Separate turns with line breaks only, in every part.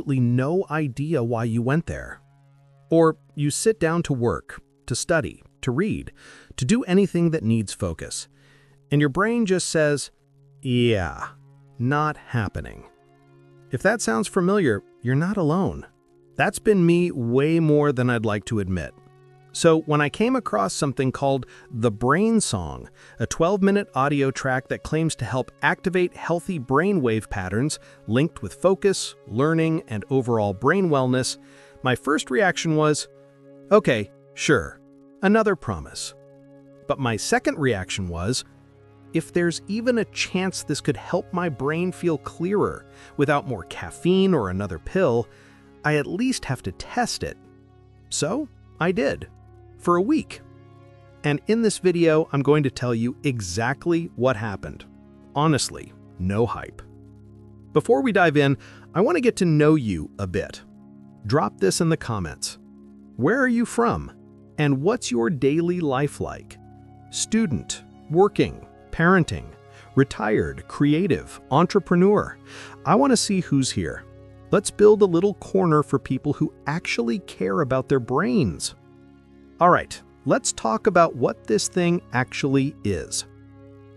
no idea why you went there. Or you sit down to work, to study, to read, to do anything that needs focus, and your brain just says, yeah, not happening. If that sounds familiar, you're not alone. That's been me way more than I'd like to admit. So when I came across something called the brainsong, a 12-minute audio track that claims to help activate healthy brainwave patterns linked with focus, learning, and overall brain wellness, my first reaction was, okay, sure, another promise. But my second reaction was, if there's even a chance this could help my brain feel clearer without more caffeine or another pill, I at least have to test it. So I did. For a week. And in this video, I'm going to tell you exactly what happened. Honestly, no hype. Before we dive in, I want to get to know you a bit. Drop this in the comments. Where are you from? And what's your daily life like? Student, working, parenting, retired, creative, entrepreneur. I want to see who's here. Let's build a little corner for people who actually care about their brains. All right, let's talk about what this thing actually is.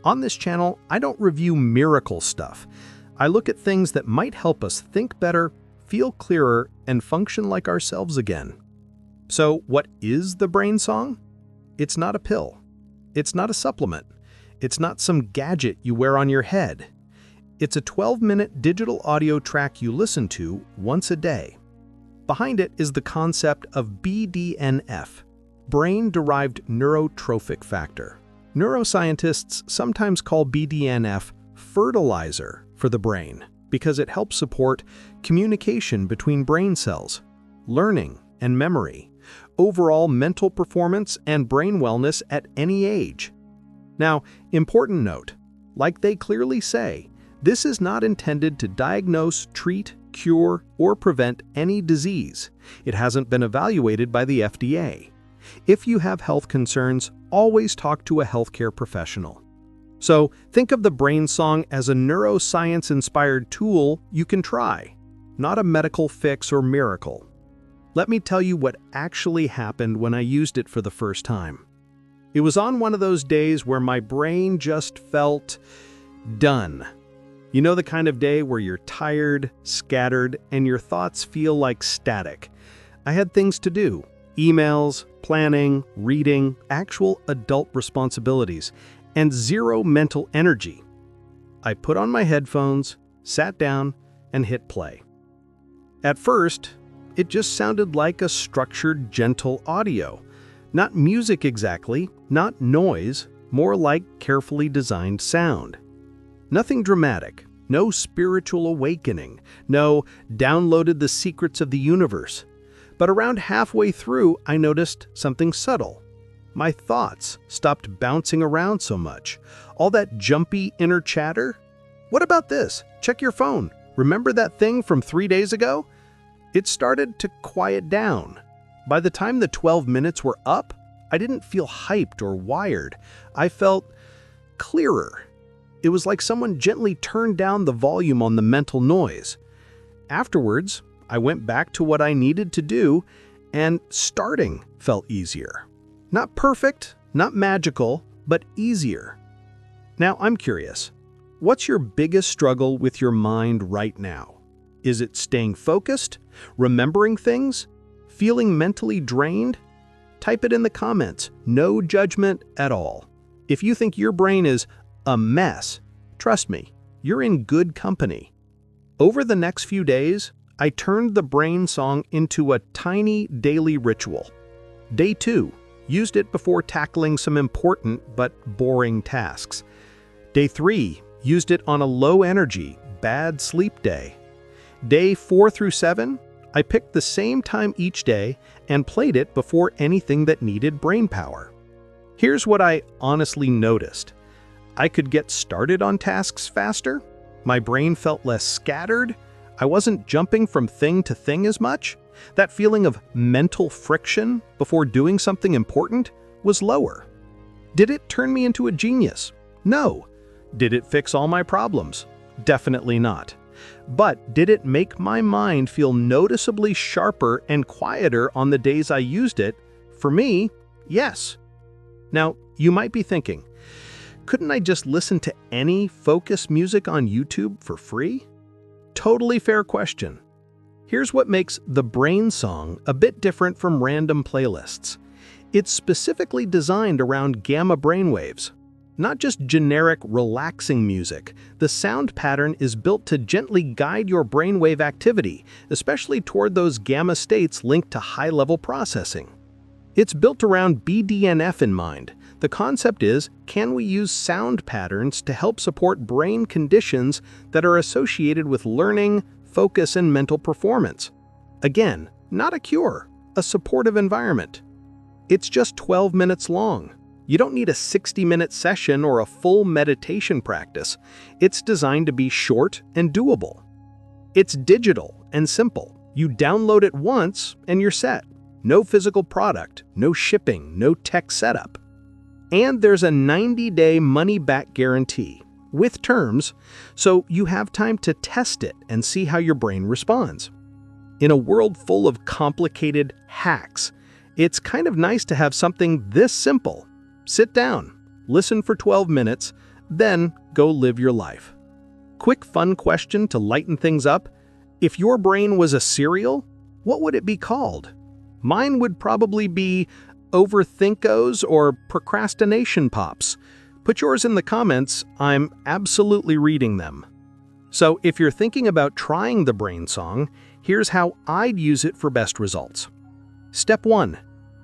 On this channel, I don't review miracle stuff. I look at things that might help us think better, feel clearer, and function like ourselves again. So what is the brainsong? It's not a pill. It's not a supplement. It's not some gadget you wear on your head. It's a 12-minute digital audio track you listen to once a day. Behind it is the concept of BDNF, brain-derived neurotrophic factor. Neuroscientists sometimes call BDNF fertilizer for the brain because it helps support communication between brain cells, learning and memory, overall mental performance, and brain wellness at any age. Now, important note, like they clearly say, this is not intended to diagnose, treat, cure, or prevent any disease. It hasn't been evaluated by the FDA. If you have health concerns, always talk to a healthcare professional. So think of the brainsong as a neuroscience-inspired tool you can try, not a medical fix or miracle. Let me tell you what actually happened when I used it for the first time. It was on one of those days where my brain just felt done. You know, the kind of day where you're tired, scattered, and your thoughts feel like static. I had things to do. Emails, planning, reading, actual adult responsibilities, and zero mental energy. I put on my headphones, sat down, and hit play. At first, it just sounded like a structured, gentle audio. Not music exactly, not noise, more like carefully designed sound. Nothing dramatic, no spiritual awakening, no downloaded the secrets of the universe. But around halfway through, I noticed something subtle. My thoughts stopped bouncing around so much. All that jumpy inner chatter. What about this? Check your phone. Remember that thing from 3 days ago? It started to quiet down. By the time the 12 minutes were up, I didn't feel hyped or wired. I felt clearer. It was like someone gently turned down the volume on the mental noise. Afterwards, I went back to what I needed to do, and starting felt easier. Not perfect, not magical, but easier. Now, I'm curious, what's your biggest struggle with your mind right now? Is it staying focused, remembering things, feeling mentally drained? Type it in the comments, no judgment at all. If you think your brain is a mess, trust me, you're in good company. Over the next few days, I turned the brainsong into a tiny daily ritual. Day 2, used it before tackling some important but boring tasks. Day 3, used it on a low-energy, bad sleep day. Day 4 through 7, I picked the same time each day and played it before anything that needed brain power. Here's what I honestly noticed. I could get started on tasks faster. My brain felt less scattered. I wasn't jumping from thing to thing as much. That feeling of mental friction before doing something important was lower. Did it turn me into a genius? No. Did it fix all my problems? Definitely not. But did it make my mind feel noticeably sharper and quieter on the days I used it? For me, yes. Now, you might be thinking, couldn't I just listen to any focus music on YouTube for free? Totally fair question. Here's what makes the brainsong a bit different from random playlists. It's specifically designed around gamma brainwaves. Not just generic, relaxing music, the sound pattern is built to gently guide your brainwave activity, especially toward those gamma states linked to high-level processing. It's built around BDNF in mind. The concept is, can we use sound patterns to help support brain conditions that are associated with learning, focus, and mental performance? Again, not a cure, a supportive environment. It's just 12 minutes long. You don't need a 60-minute session or a full meditation practice. It's designed to be short and doable. It's digital and simple. You download it once and you're set. No physical product, no shipping, no tech setup. And there's a 90-day money-back guarantee with terms, so you have time to test it and see how your brain responds. In a world full of complicated hacks, it's kind of nice to have something this simple. Sit down, listen for 12 minutes, then go live your life. Quick fun question to lighten things up. If your brain was a cereal, what would it be called? Mine would probably be Overthinkos or Procrastination Pops. Put yours in the comments, I'm absolutely reading them. So if you're thinking about trying the brainsong, here's how I'd use it for best results. Step 1.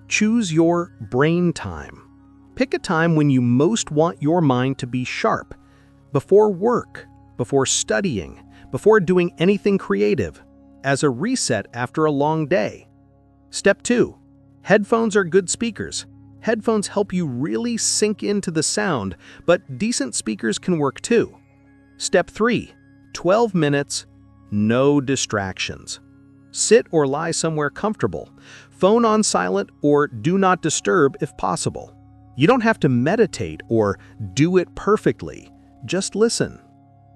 Choose your brain time. Pick a time when you most want your mind to be sharp. Before work, before studying, before doing anything creative, as a reset after a long day. Step 2. Headphones are good speakers. Headphones help you really sink into the sound, but decent speakers can work too. Step 3. 12 minutes, no distractions. Sit or lie somewhere comfortable. Phone on silent or do not disturb if possible. You don't have to meditate or do it perfectly. Just listen.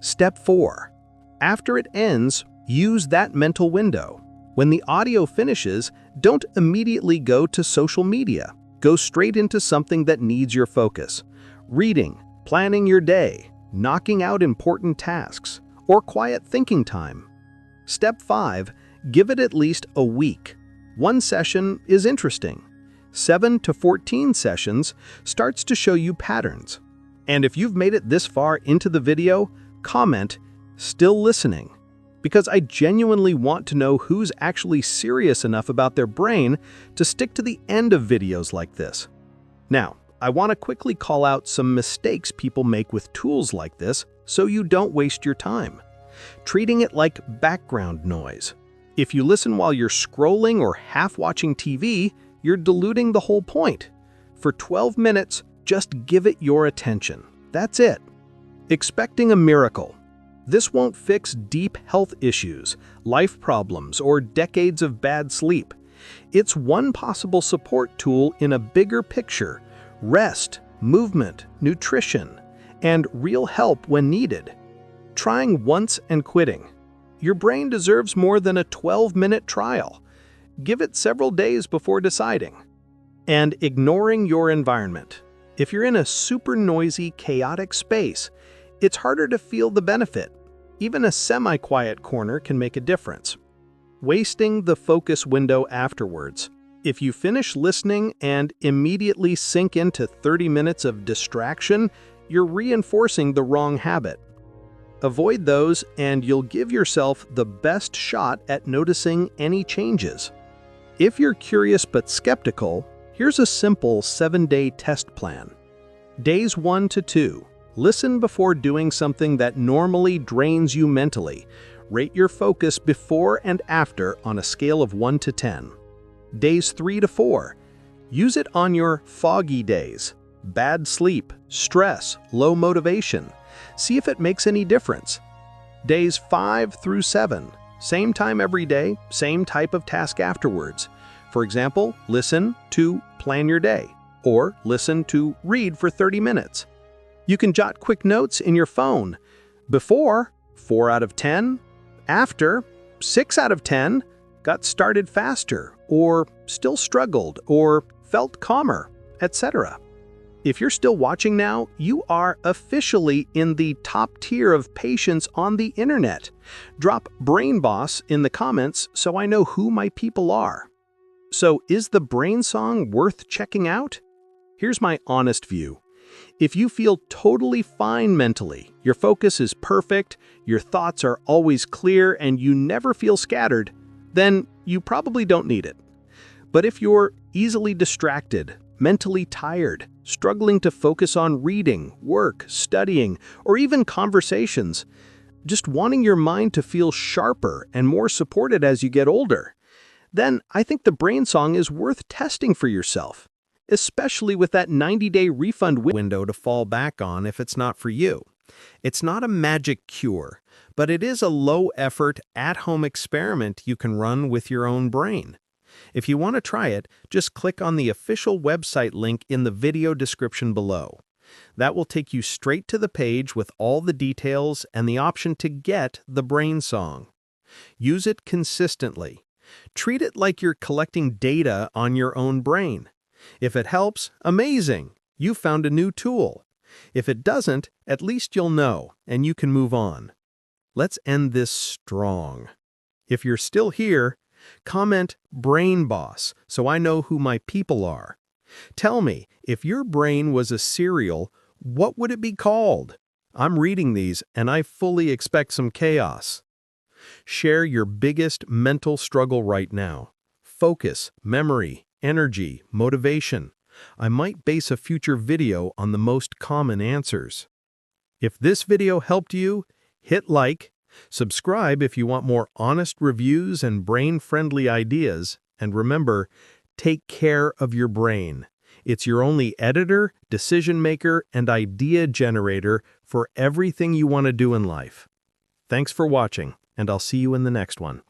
Step 4. After it ends, use that mental window. When the audio finishes, don't immediately go to social media. Go straight into something that needs your focus. Reading, planning your day, knocking out important tasks, or quiet thinking time. Step 5. Give it at least a week. One session is interesting. 7 to 14 sessions starts to show you patterns. And if you've made it this far into the video, comment, "Still listening," because I genuinely want to know who's actually serious enough about their brain to stick to the end of videos like this. Now, I want to quickly call out some mistakes people make with tools like this so you don't waste your time. Treating it like background noise. If you listen while you're scrolling or half watching TV, you're diluting the whole point. For 12 minutes, just give it your attention. That's it. Expecting a miracle. This won't fix deep health issues, life problems, or decades of bad sleep. It's one possible support tool in a bigger picture: rest, movement, nutrition, and real help when needed. Trying once and quitting. Your brain deserves more than a 12-minute trial. Give it several days before deciding. And ignoring your environment. If you're in a super noisy, chaotic space, it's harder to feel the benefit. Even a semi-quiet corner can make a difference. Wasting the focus window afterwards. If you finish listening and immediately sink into 30 minutes of distraction, you're reinforcing the wrong habit. Avoid those and you'll give yourself the best shot at noticing any changes. If you're curious but skeptical, here's a simple 7-day test plan. Days 1 to 2. Listen before doing something that normally drains you mentally. Rate your focus before and after on a scale of 1 to 10. Days 3 to 4. Use it on your foggy days. Bad sleep, stress, low motivation. See if it makes any difference. Days 5 through 7. Same time every day, same type of task afterwards. For example, listen to plan your day, or listen to read for 30 minutes. You can jot quick notes in your phone. Before, 4 out of 10. After, 6 out of 10 got started faster, or still struggled, or felt calmer, etc. If you're still watching now, you are officially in the top tier of patients on the internet. Drop Brain Boss in the comments so I know who my people are. So is the brainsong worth checking out? Here's my honest view. If you feel totally fine mentally, your focus is perfect, your thoughts are always clear, and you never feel scattered, then you probably don't need it. But if you're easily distracted, mentally tired, struggling to focus on reading, work, studying, or even conversations, just wanting your mind to feel sharper and more supported as you get older, then I think the brainsong is worth testing for yourself, especially with that 90-day refund window to fall back on if it's not for you. It's not a magic cure, but it is a low-effort, at-home experiment you can run with your own brain. If you want to try it, just click on the official website link in the video description below. That will take you straight to the page with all the details and the option to get the brainsong. Use it consistently. Treat it like you're collecting data on your own brain. If it helps, amazing! You found a new tool. If it doesn't, at least you'll know, and you can move on. Let's end this strong. If you're still here, comment Brain Boss so I know who my people are. Tell me, if your brain was a cereal, what would it be called? I'm reading these, and I fully expect some chaos. Share your biggest mental struggle right now. Focus, memory, energy, motivation. I might base a future video on the most common answers. If this video helped you, hit like, subscribe if you want more honest reviews and brain-friendly ideas, and remember, take care of your brain. It's your only editor, decision maker, and idea generator for everything you want to do in life. Thanks for watching, and I'll see you in the next one.